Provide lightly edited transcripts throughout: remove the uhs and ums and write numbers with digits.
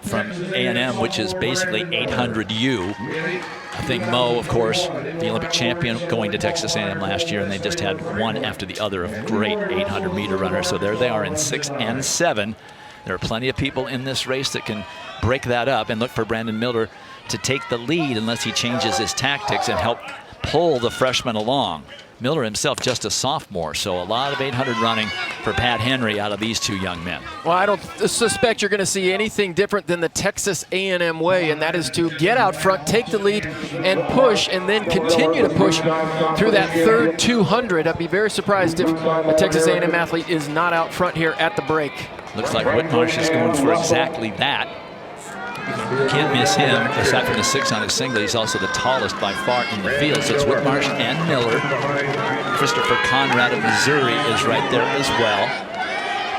from A&M, which is basically 800U. I think Mo, of course, the Olympic champion, going to Texas A&M last year, and they just had one after the other of great 800-meter runners. So there they are in 6 and 7. There are plenty of people in this race that can break that up, and look for Brandon Miller to take the lead unless he changes his tactics and help pull the freshman along. Miller himself just a sophomore, so a lot of 800 running for Pat Henry out of these two young men. Well, I don't suspect you're going to see anything different than the Texas A&M way, and that is to get out front, take the lead, and push, and then continue to push through that third 200. I'd be very surprised if a Texas A&M athlete is not out front here at the break. Looks like Whitmarsh is going for exactly that. Can't miss him, aside from the 6 on his singlet. He's also the tallest by far in the field. So it's Whitmarsh and Miller. Christopher Conrad of Missouri is right there as well.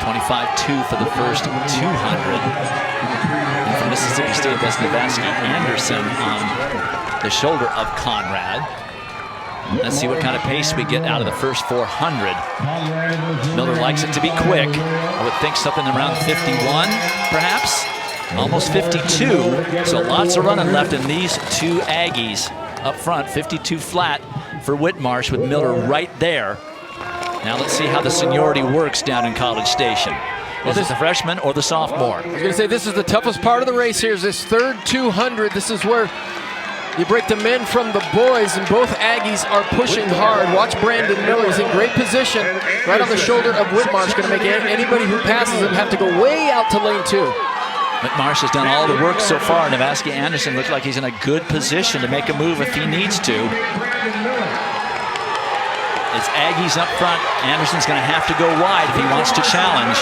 25-2 for the first 200. And from Mississippi State, that's Navasky Anderson on the shoulder of Conrad. Let's see what kind of pace we get out of the first 400. Miller likes it to be quick. I would think something around 51, perhaps. Almost 52, so lots of running left in these two Aggies up front. 52 flat for Whitmarsh with Miller right there. Now let's see how the seniority works down in College Station. Is it the freshman or the sophomore? I was going to say, this is the toughest part of the race here, is this third 200. This is where you break the men from the boys, and both Aggies are pushing hard. Watch Brandon Miller. He's in great position right on the shoulder of Whitmarsh. Going to make anybody who passes him have to go way out to lane 2. Whitmarsh has done all the work so far. Navasky Anderson looks like he's in a good position to make a move if he needs to. It's Aggies up front. Anderson's going to have to go wide if he wants to challenge.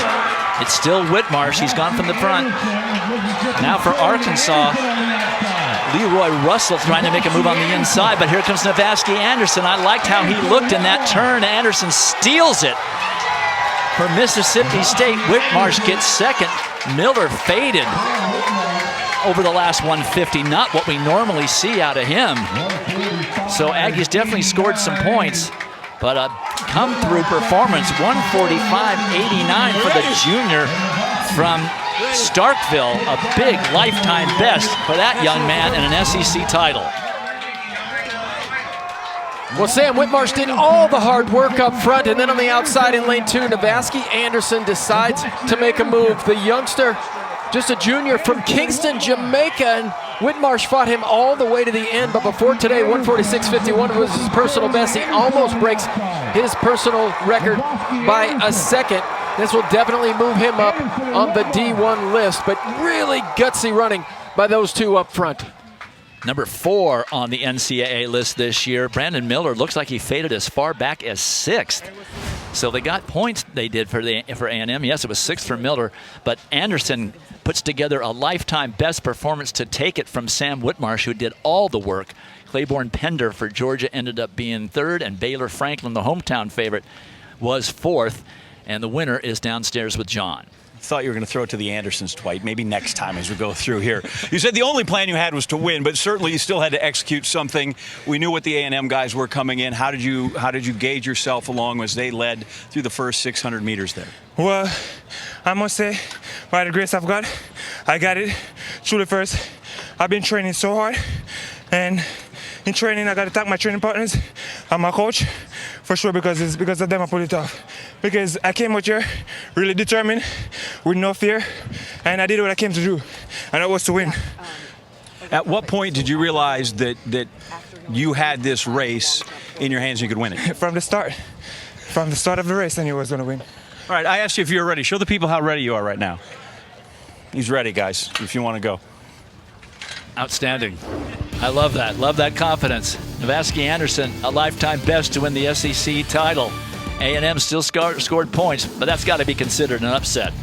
It's still Whitmarsh. He's gone from the front. Now for Arkansas, Leroy Russell trying to make a move on the inside, but here comes Navasky Anderson. I liked how he looked in that turn. Anderson steals it for Mississippi State. Whitmarsh gets second. Miller faded over the last 150, not what we normally see out of him. So Aggies definitely scored some points, but a come-through performance, 145.89 for the junior from Starkville, a big lifetime best for that young man and an SEC title. Well, Sam, Whitmarsh did all the hard work up front, and then on the outside in lane 2, Navasky Anderson decides to make a move. The youngster, just a junior from Kingston, Jamaica, and Whitmarsh fought him all the way to the end, but before today, 146.51 was his personal best. He almost breaks his personal record by a second. This will definitely move him up on the D1 list, but really gutsy running by those two up front. Number 4 on the NCAA list this year. Brandon Miller looks like he faded as far back as 6th. So they got points, they did for A&M. Yes, it was 6th for Miller, but Anderson puts together a lifetime best performance to take it from Sam Whitmarsh, who did all the work. Clayborn Pender for Georgia ended up being 3rd, and Baylor Franklin, the hometown favorite, was 4th. And the winner is downstairs with John. Thought you were going to throw it to the Andersons, Dwight. Maybe next time as we go through here. You said the only plan you had was to win, but certainly you still had to execute something. We knew what the A&M guys were coming in. How did you gauge yourself along as they led through the first 600 meters there? Well, I must say, by the grace of God, I got it through the first. I've been training so hard, and in training I got to thank my training partners and my coach for sure, because it's because of them I pulled it off. Because I came out here really determined, with no fear, and I did what I came to do, and that was to win. At what point did you realize that you had this race in your hands and you could win it? From the start of the race, I knew I was going to win. All right, I asked you if you were ready. Show the people how ready you are right now. He's ready, guys, if you want to go. Outstanding. I love that. Love that confidence. Navasky Anderson, a lifetime best to win the SEC title. A&M still scored points, but that's got to be considered an upset.